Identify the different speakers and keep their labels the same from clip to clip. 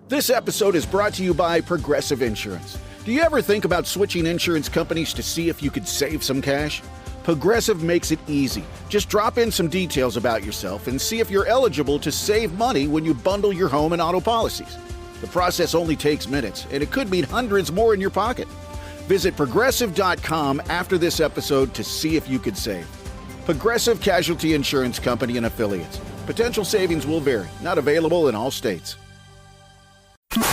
Speaker 1: This episode is brought to you by Progressive Insurance. Do you ever think about switching insurance companies to see if you could save some cash? Progressive makes it easy. Just drop in some details about yourself and see if you're eligible to save money when you bundle your home and auto policies. The process only takes minutes, and it could mean hundreds more in your pocket. Visit Progressive.com after this episode to see if you could save. Progressive Casualty Insurance Company and Affiliates. Potential savings will vary. Not available in all states.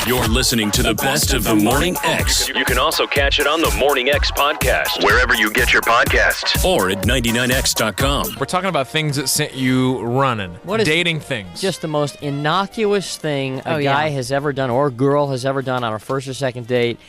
Speaker 2: You're listening to the best of the Morning X.
Speaker 3: You can also catch it on the Morning X podcast, wherever you get your podcasts.
Speaker 2: Or at 99x.com.
Speaker 4: We're talking about things that sent you running.
Speaker 5: What is
Speaker 4: dating things.
Speaker 5: Just the most innocuous thing a guy has ever done or a girl has ever done on a first or second date,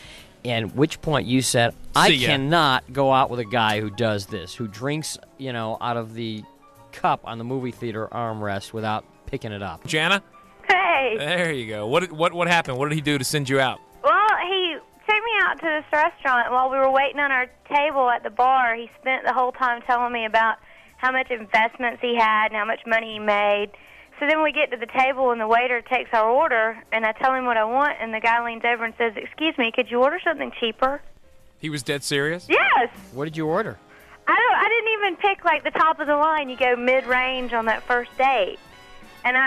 Speaker 5: and which point you said, I cannot go out with a guy who does this, who drinks, out of the cup on the movie theater armrest without picking it up.
Speaker 4: Jana?
Speaker 6: Hey.
Speaker 4: There you go. What happened? What did he do to send you out?
Speaker 6: Well, he took me out to this restaurant. While we were waiting on our table at the bar, he spent the whole time telling me about how much investments he had and how much money he made. So then we get to the table, and the waiter takes our order, and I tell him what I want, and the guy leans over and says, "Excuse me, could you order something cheaper?"
Speaker 4: He was dead serious?
Speaker 6: Yes.
Speaker 5: What did you order?
Speaker 6: I didn't even pick, the top of the line. You go mid-range on that first date. And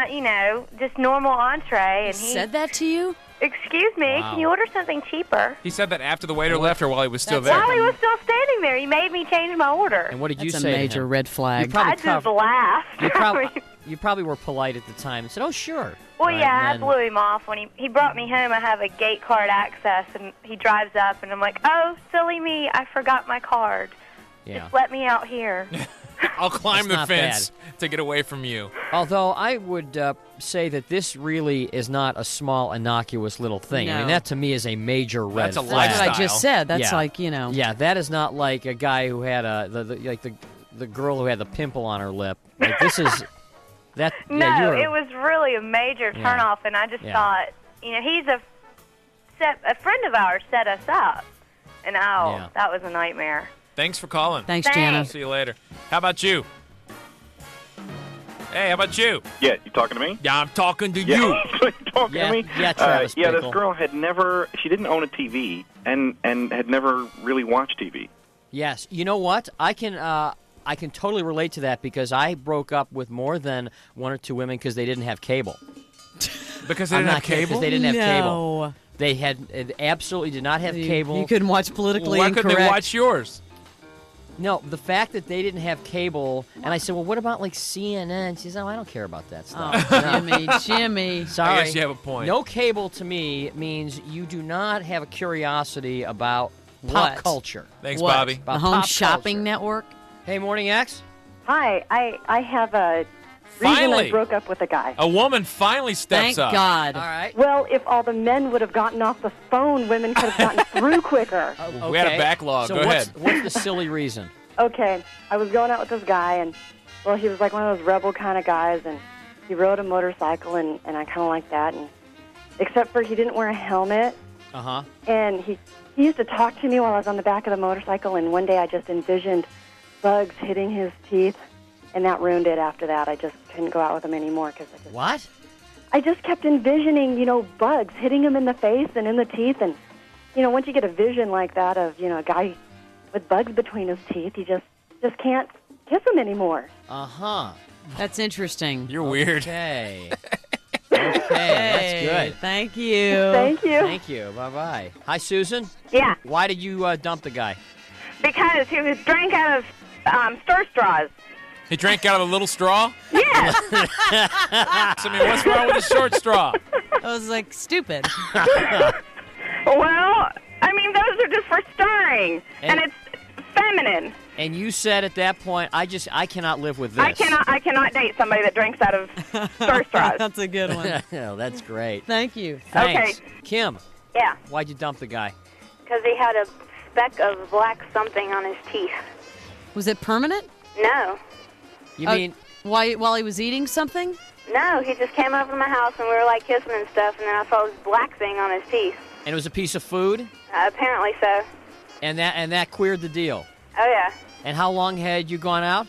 Speaker 6: just normal entree. And he
Speaker 7: said that to you?
Speaker 6: Excuse me, Can you order something cheaper?
Speaker 4: He said that after the waiter left or while he was still there?
Speaker 6: While he was still standing there. He made me change my order.
Speaker 5: And what did you say?
Speaker 7: That's a major red flag.
Speaker 6: I just laughed.
Speaker 5: You probably were polite at the time and said, "Oh, sure."
Speaker 6: Well, I blew him off. When he brought me home, I have a gate card access, and he drives up, and I'm like, "Oh, silly me, I forgot my card. Just let me out here."
Speaker 4: I'll climb the fence to get away from you.
Speaker 5: Although I would say that this really is not a small, innocuous little thing.
Speaker 7: No.
Speaker 5: I mean, that to me is a major red
Speaker 4: That's a
Speaker 5: flag.
Speaker 7: That's what I just said. That's
Speaker 5: Yeah, that is not like a guy who had the girl who had the pimple on her lip. Like, this is that.
Speaker 6: No, it was really a major turnoff, and I just thought, he's a friend of ours set us up, and that was a nightmare.
Speaker 4: Thanks for calling.
Speaker 7: Thanks, Jana.
Speaker 4: See you later. How about you? Hey, how about you?
Speaker 8: Yeah, you talking to me?
Speaker 4: Yeah, I'm talking to you.
Speaker 8: You talking to me?
Speaker 5: Yeah, Travis
Speaker 8: this girl had she didn't own a TV and had never really watched TV.
Speaker 5: Yes. You know what? I can totally relate to that because I broke up with more than one or two women because they didn't have cable.
Speaker 4: Because they didn't have cable?
Speaker 5: Because they didn't have cable. They absolutely did not have cable.
Speaker 7: You couldn't watch politically
Speaker 4: Why
Speaker 7: incorrect.
Speaker 4: couldn't they watch yours?
Speaker 5: No, the fact that they didn't have cable, and I said, well, what about, CNN? She said, I don't care about that stuff.
Speaker 7: Oh, Jimmy.
Speaker 5: Sorry.
Speaker 4: I guess you have a point.
Speaker 5: No cable to me means you do not have a curiosity about pop culture.
Speaker 4: Thanks, Bobby.
Speaker 7: The Home Shopping Network?
Speaker 5: Hey, Morning X.
Speaker 9: Hi, I have a reason I broke up with a guy.
Speaker 4: A woman finally steps up.
Speaker 7: Thank God.
Speaker 5: All right.
Speaker 9: Well, if all the men would have gotten off the phone, women could have gotten through quicker.
Speaker 5: Okay.
Speaker 4: We had a backlog.
Speaker 5: So
Speaker 4: Go ahead.
Speaker 5: What's the silly reason?
Speaker 9: Okay, I was going out with this guy, and, he was like one of those rebel kind of guys, and he rode a motorcycle, and I kind of like that, and except for he didn't wear a helmet.
Speaker 5: Uh-huh.
Speaker 9: And he used to talk to me while I was on the back of the motorcycle, and one day I just envisioned bugs hitting his teeth, and that ruined it after that. I just couldn't go out with him anymore.
Speaker 5: What?
Speaker 9: I just kept envisioning, bugs hitting him in the face and in the teeth, and, once you get a vision like that of, a guy with bugs between his teeth, you just can't kiss him anymore.
Speaker 5: Uh-huh.
Speaker 7: That's interesting.
Speaker 4: You're weird.
Speaker 5: Okay. That's good.
Speaker 7: Thank you.
Speaker 9: Thank you.
Speaker 5: Thank you. Bye-bye. Hi, Susan.
Speaker 6: Yeah,
Speaker 5: Why did you dump the guy?
Speaker 6: because he was drank out of stir straws.
Speaker 4: He drank out of a little straw?
Speaker 6: Yes.
Speaker 4: I mean, what's wrong with a short straw?
Speaker 7: I was like, stupid.
Speaker 6: Well, those are just for stirring, and it's feminine.
Speaker 5: And you said at that point, I cannot live with this.
Speaker 6: I cannot date somebody that drinks out of stir straws.
Speaker 7: That's a good one.
Speaker 5: No, that's great.
Speaker 7: Thank you.
Speaker 5: Thanks.
Speaker 6: Okay.
Speaker 5: Kim,
Speaker 6: Yeah,
Speaker 5: why'd you dump the guy?
Speaker 6: because he had a speck of black something on his teeth.
Speaker 7: Was it permanent?
Speaker 6: No.
Speaker 5: You mean...
Speaker 7: While he was eating something?
Speaker 6: No, he just came over to my house, and we were, kissing and stuff, and then I saw this black thing on his teeth.
Speaker 5: And it was a piece of food?
Speaker 6: Apparently so.
Speaker 5: And that queered the deal?
Speaker 6: Oh, yeah.
Speaker 5: And how long had you gone out?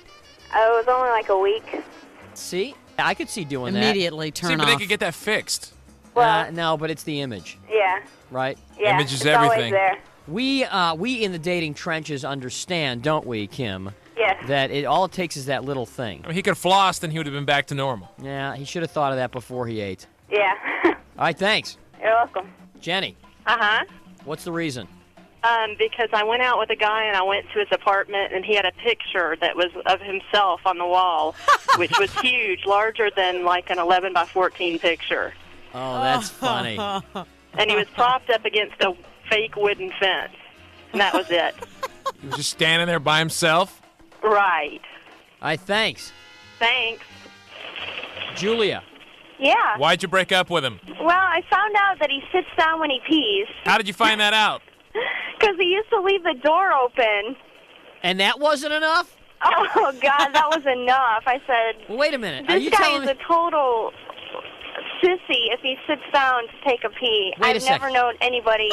Speaker 6: Oh, it was only a week.
Speaker 5: See? I could see doing that.
Speaker 7: Immediately
Speaker 4: See,
Speaker 7: turn
Speaker 4: but
Speaker 7: off.
Speaker 4: they could get that fixed.
Speaker 5: No, but it's the image,
Speaker 6: Yeah.
Speaker 5: right?
Speaker 6: Yeah.
Speaker 4: Image is
Speaker 6: it's always
Speaker 4: everything.
Speaker 6: there.
Speaker 5: We in the dating trenches understand, don't we, Kim?
Speaker 6: Yes.
Speaker 5: That all it takes is that little thing.
Speaker 4: I mean, he could have flossed and he would have been back to normal.
Speaker 5: Yeah, he should have thought of that before he ate.
Speaker 6: Yeah.
Speaker 5: All right, thanks.
Speaker 6: You're welcome.
Speaker 5: Jenny,
Speaker 10: Uh-huh.
Speaker 5: what's the reason?
Speaker 10: Because I went out with a guy and I went to his apartment and he had a picture that was of himself on the wall, which was huge, larger than like an 11 by 14 picture.
Speaker 5: Oh, that's funny.
Speaker 10: And he was propped up against a fake wooden fence. And that was it.
Speaker 4: He was just standing there by himself?
Speaker 10: Right.
Speaker 5: All right, thanks.
Speaker 10: Thanks.
Speaker 5: Julia.
Speaker 6: Yeah.
Speaker 4: Why'd you break up with him?
Speaker 6: Well, I found out that he sits down when he pees.
Speaker 4: How did you find that out?
Speaker 6: Because he used to leave the door open.
Speaker 5: And that wasn't enough?
Speaker 6: Oh, God, that was enough. I said,
Speaker 5: Well, wait a minute. Are
Speaker 6: this
Speaker 5: you
Speaker 6: guy
Speaker 5: telling
Speaker 6: is
Speaker 5: me?
Speaker 6: a total sissy if he sits down to take a pee.
Speaker 5: Wait a
Speaker 6: I've never
Speaker 5: second.
Speaker 6: known anybody,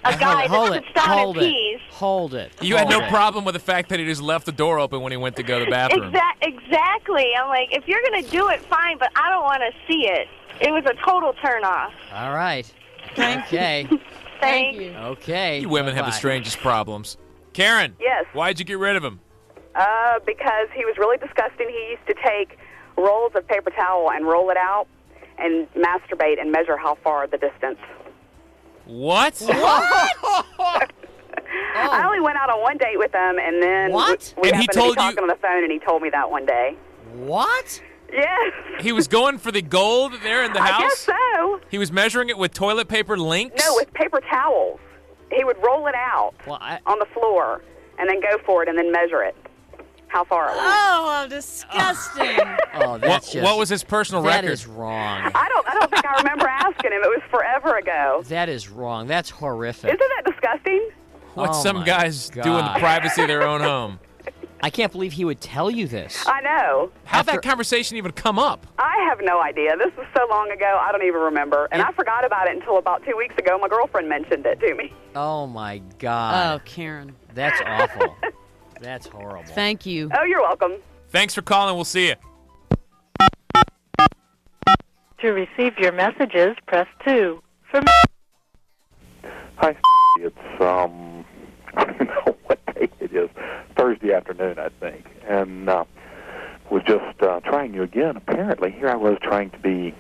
Speaker 6: a guy that sits down and pees.
Speaker 5: Hold it.
Speaker 4: You had no problem with the fact that he just left the door open when he went to go to the bathroom.
Speaker 6: Exactly. I'm like, if you're going to do it, fine, but I don't want to see it. It was a total turn-off.
Speaker 5: All right.
Speaker 7: Thank
Speaker 5: Okay.
Speaker 6: Thank
Speaker 7: you.
Speaker 5: Okay.
Speaker 4: You women have the
Speaker 5: Bye-bye.
Speaker 4: strangest problems. Karen.
Speaker 11: Yes.
Speaker 4: Why'd you get rid of him?
Speaker 11: Because he was really disgusting. He used to take rolls of paper towel and roll it out and masturbate and measure how far the distance.
Speaker 4: What?
Speaker 11: I only went out on one date with him, and then
Speaker 5: What?
Speaker 11: we
Speaker 4: And he
Speaker 11: happened
Speaker 4: told
Speaker 11: to be
Speaker 4: you-
Speaker 11: talking on the phone, and he told me that one day.
Speaker 5: What?
Speaker 11: Yes.
Speaker 4: He was going for the gold there in the house?
Speaker 11: I guess so.
Speaker 4: He was measuring it with toilet paper links?
Speaker 11: No, with paper towels. He would roll it out on the floor and then go for it and then measure it. How far it went.
Speaker 7: Oh, how disgusting.
Speaker 5: Oh, that's
Speaker 4: What was his personal
Speaker 5: That
Speaker 4: record?
Speaker 5: is wrong.
Speaker 11: I don't think I remember asking him. It was forever ago.
Speaker 5: That is wrong. That's horrific.
Speaker 11: Isn't that disgusting?
Speaker 4: What
Speaker 5: Oh
Speaker 4: some
Speaker 5: my
Speaker 4: guys do in the
Speaker 5: God.
Speaker 4: privacy of their own home.
Speaker 5: I can't believe he would tell you this.
Speaker 11: I know.
Speaker 4: How'd that conversation even come up?
Speaker 11: I have no idea. This was so long ago, I don't even remember. And I forgot about it until about 2 weeks ago. My girlfriend mentioned it to me.
Speaker 5: Oh, my God.
Speaker 7: Oh, Karen.
Speaker 5: That's awful. That's horrible.
Speaker 7: Thank you.
Speaker 11: Oh, you're welcome.
Speaker 4: Thanks for calling. We'll see you.
Speaker 12: To receive your messages, press 2.
Speaker 13: Hi, it's, I don't know what day it is. Thursday afternoon, I think. And was just trying you again. Apparently, here I was trying to be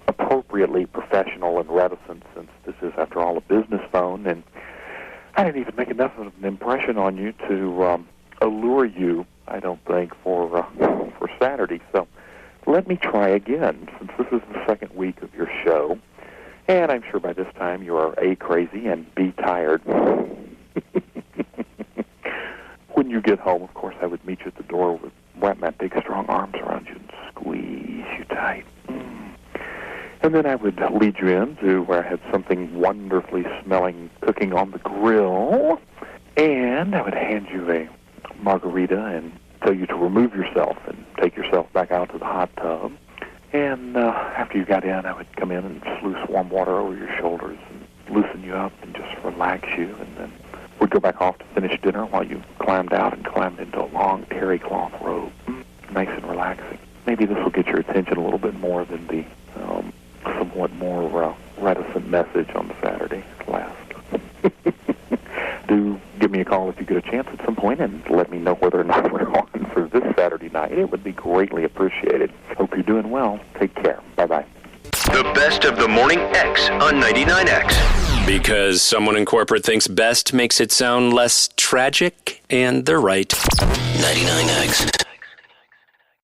Speaker 13: appropriately professional and reticent, since this is, after all, a business phone. And I didn't even make enough of an impression on you to allure you, I don't think, for Saturday. So let me try again, since this is the second week of your show. And I'm sure by this time you are A, crazy, and B, tired. When you get home, of course, I would meet you at the door with wrap my big, strong arms around you and squeeze you tight. And then I would lead you in to where I had something wonderfully smelling cooking on the grill. And I would hand you a margarita and tell you to remove yourself and take yourself back out to the hot tub. And after you got in, I would come in and sluice warm water over your shoulders and loosen you up and just relax you. And then we'd go back off to finish dinner while you climbed out and climbed into a long terry cloth robe. Nice and relaxing. Maybe this will get your attention a little bit more than the somewhat more reticent message on the Saturday last. Do give me a call if you get a chance at some point and let me know whether or not we're on for this Saturday night. It would be greatly appreciated. Hope you're doing well. Take care. Bye-bye.
Speaker 3: The best of the Morning X on 99X.
Speaker 2: Because someone in corporate thinks best makes it sound less tragic, and they're right. 99X.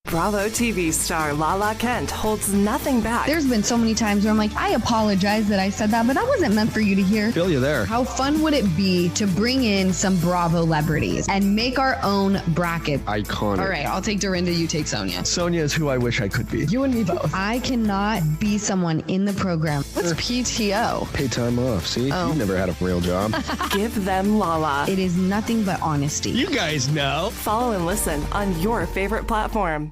Speaker 14: Bravo TV star Lala Kent holds nothing back.
Speaker 15: There's been so many times where I'm like, I apologize that I said that, but that wasn't meant for you to hear.
Speaker 16: Feel you there.
Speaker 15: How fun would it be to bring in some Bravo celebrities and make our own bracket?
Speaker 16: Iconic.
Speaker 15: All right, I'll take Dorinda, you take Sonia.
Speaker 16: Sonia is who I wish I could be.
Speaker 15: You and me both. I cannot be someone in the program. What's PTO?
Speaker 16: Pay time off. See?
Speaker 15: Oh.
Speaker 16: You've never had a real job.
Speaker 14: Give them Lala.
Speaker 15: It is nothing but honesty.
Speaker 16: You guys know.
Speaker 14: Follow and listen on your favorite platform.